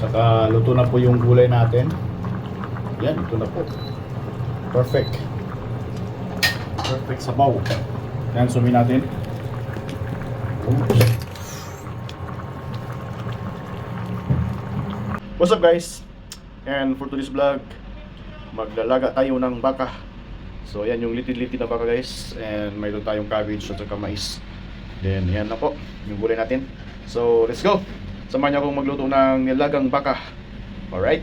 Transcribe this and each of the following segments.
Saka luto na po yung gulay natin. Yan, ito na po. Perfect. Perfect sabaw. Yan, sumin natin. What's up guys? And for today's vlog, maglalaga tayo ng baka. So yan yung litid-litid na baka guys. And mayroon tayong cabbage at saka mais. Then yan na po yung gulay natin. So let's go. Samahan niyo akong magluto ng nilagang baka. Alright.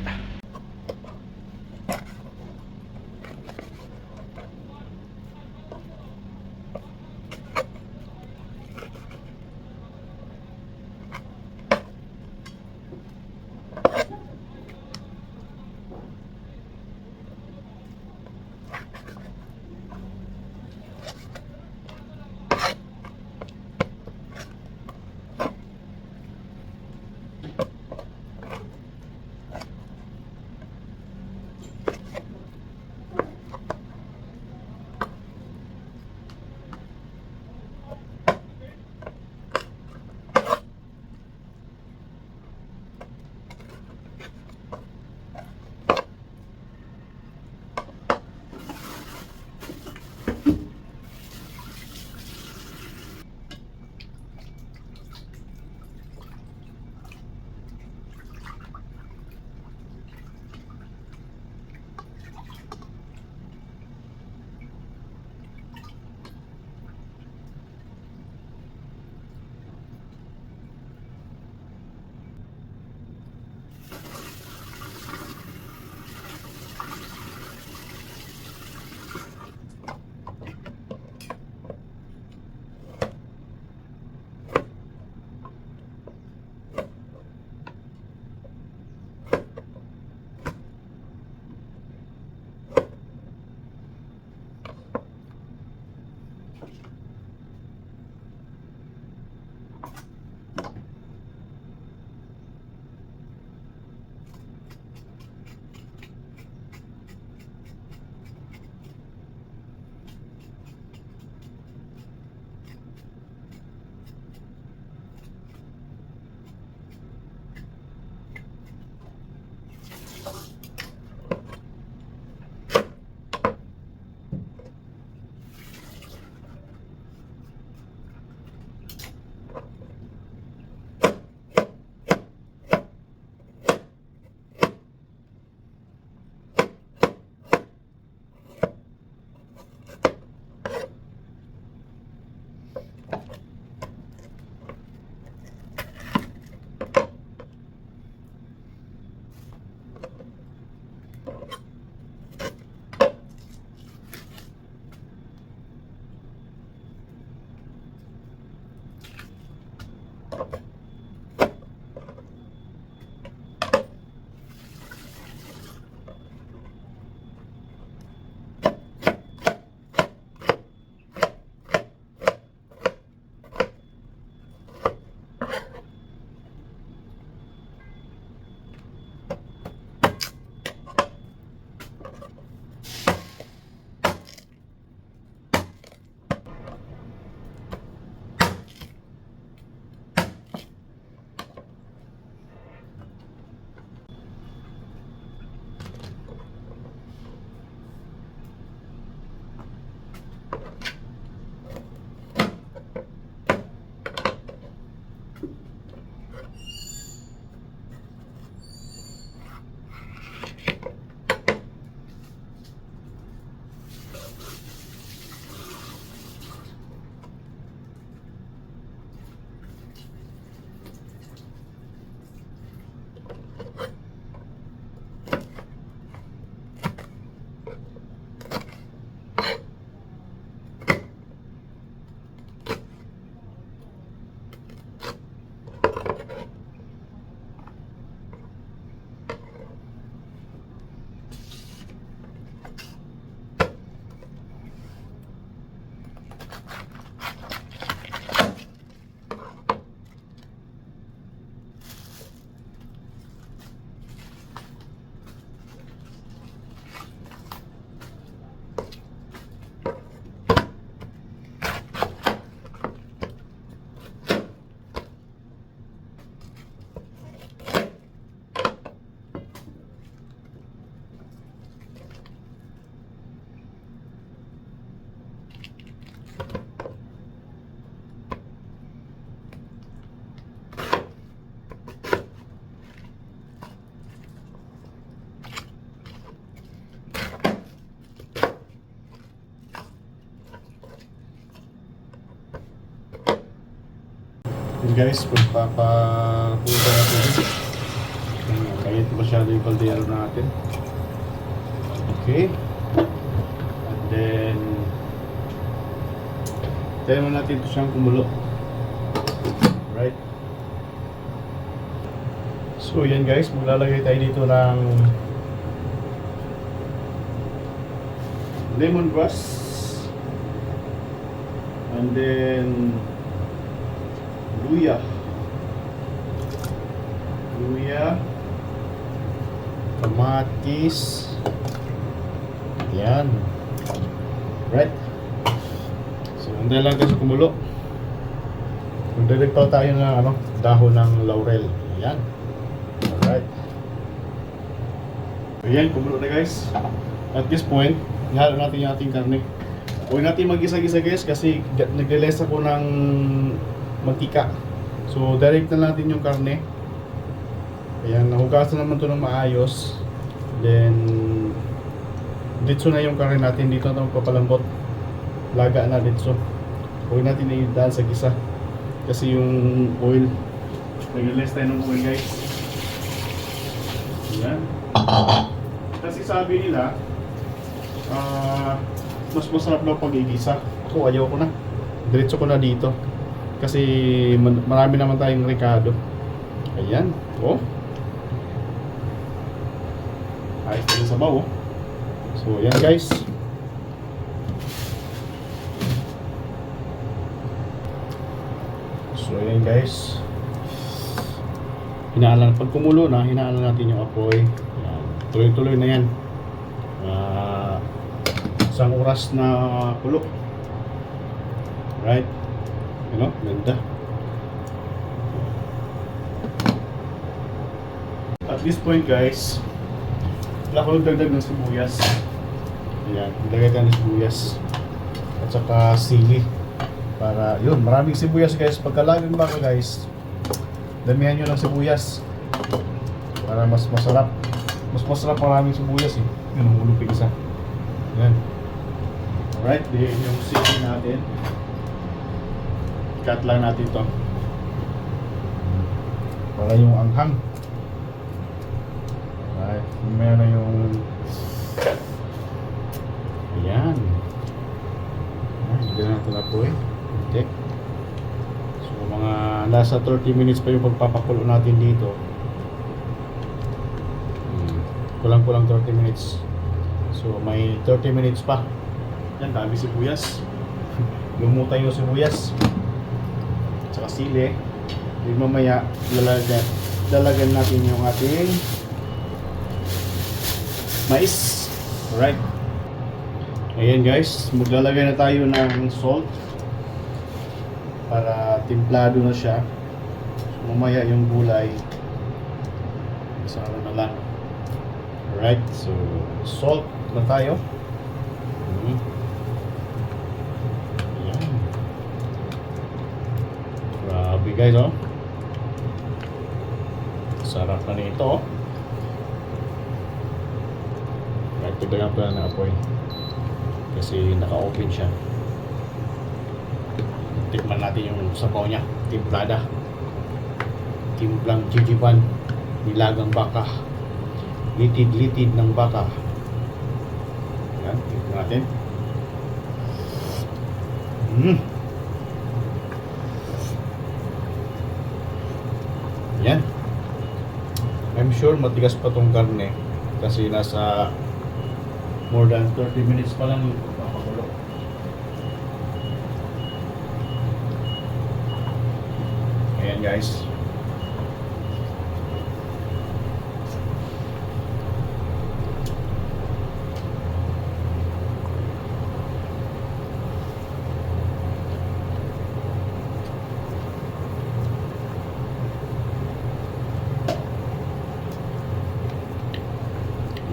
guys, pagpapapunta natin. Kaya ito masyado yung kaldero natin. Okay. And then tayo natin ito siyang kumulo. Right. So yan guys, maglalagay tayo dito ng lemongrass. And then luya, kamatis, yan, right? So hintay lang kasi kumulo. Magdadagtaw tayo ng dahon ng laurel, yan, alright. Ayan, kumulo na guys. At this point, ihalo natin yung ating karne. Huwag natin mag-isa-gisa guys kasi nagle-less ako ng mantika. So direct na natin yung karne. Ayan, nahugasan naman ito ng maayos. Then ditso na yung karne natin. Dito na magpapalambot. Laga na ditso. Huwag natin i-daan sa gisa kasi yung oil, nagle-less tayo ng oil guys. Ayan. Kasi sabi nila mas masarap daw pag igisa. Ako ayaw ko na. Diretso ko na dito. Kasi marami naman tayong rekado. Ayan. Oh. Ayos na sa sabaw. So ayan guys. So ayan guys. Hinaalan. Pag kumulo na, hinaalan natin yung apoy. Ayan. Tuloy-tuloy na yan. Isang oras na kulo. Right? You know, ganda. At this point guys, wala ko nagdagdag ng sibuyas. Ayan, ilagay tayo ng sibuyas. At saka sili. Para, yun, maraming sibuyas guys. Pagkalagang baka guys, damihan nyo ng sibuyas. Para mas masarap. Mas masarap maraming sibuyas eh. Yun, ang ulupin isa. Ayan. Alright, then yung sili natin. Cut lang natin to para yung anghang. Alright, meron na yung ayan. Hindi natin na po eh. Okay. So mga nasa 30 minutes pa yung pagpapakulo natin dito. Kulang-kulang 30 minutes. So may 30 minutes pa. Yan, dami sibuyas. Lumutay yung sibuyas. Tsaka sili. Then mamaya lalagyan natin yung ating mais. Alright. Ayan guys, maglalagay na tayo ng salt para timplado na siya. So, mamaya yung gulay isama na lang. Alright, so salt na tayo. Ayan. Grabe guys, oh. Sarap na nito, oh. Right, pagdagan pa na apoy kasi naka-open siya. Tikman natin yung sabaw niya. Timplada, timplang jijiban, nilagang baka, litid-litid ng baka. Yan, tikman natin. Yan. I'm sure matigas pa tong karne kasi nasa more than 30 minutes pa lang yung papakulo. Ayan guys.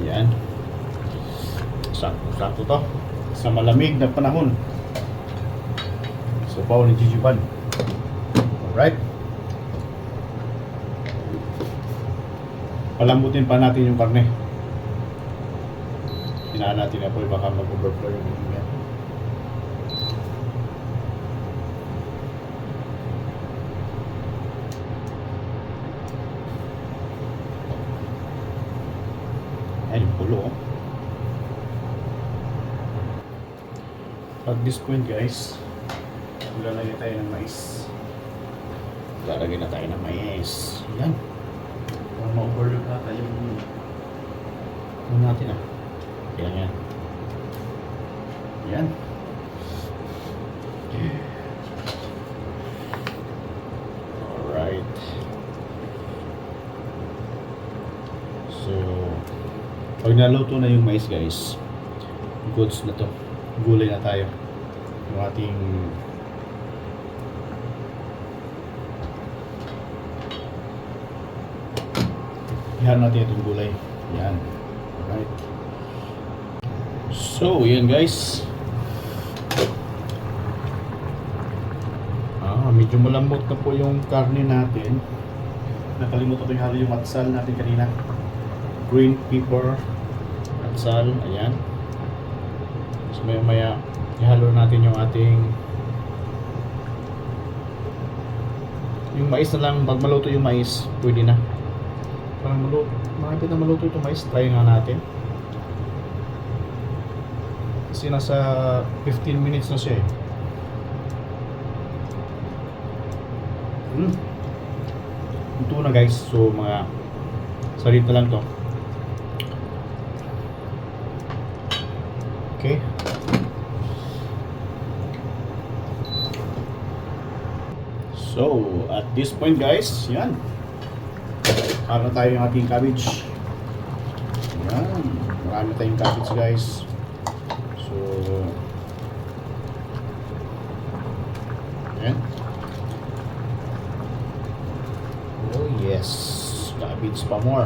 Ayan. Sakto to sa malamig na panahon. Sabaw ni jijiban. Alright. Palambutin pa natin yung karne. Hinaan natin na po baka mag-overflow yung ingay. Ay, yung pulo. Oh. At this point guys, lalagay tayo ng mais. Lalagay na tayo ng mais. Yan. Para ma-overload ata yung natin ah. Yan. Yan. Alright. So, pag naluto na yung mais guys, goods na to. Gulay na tayo. Yung ating ihan natin itong gulay. Yan. Alright. So, yan guys. Medyo malambot na po yung karne natin. Nakalimutan ko yung halo yung atsal natin kanina. Green pepper, atsal, ayan. So maya ihalo natin yung ating yung mais na lang. Pag maluto yung mais, pwede na. Parang maluto, makapit na maluto itong mais. Try nga natin. Kasi nasa 15 minutes na siya eh. Ito na guys. So mga salit na lang to. Okay. So at this point guys, yan. Para tayo yung ating cabbage. Yan. Marami tayong cabbage guys. So yan. Oh yes, cabbage pa more.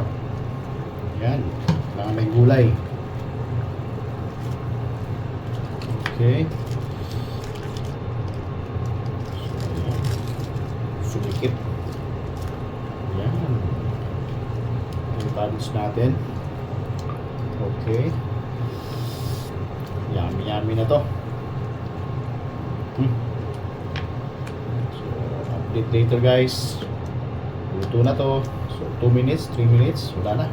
Yan, kailangan may gulay. Okay. So, sumikip. Yan. Yung cabbage natin. Okay. Yummy na to. So, update later guys. Luto na to. So 2 minutes, 3 minutes, wala na.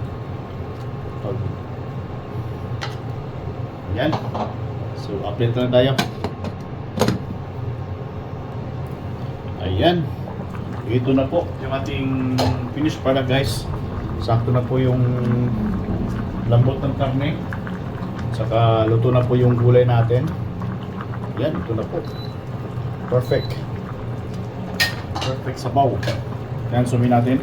Yan. So update na tayo. Ayan. Ito na po yung ating finished product guys. Sakto na po yung lambot ng karne. Saka luto na po yung gulay natin. Yan, ito na po. Perfect. Perfect sabaw. Yan, sumin natin.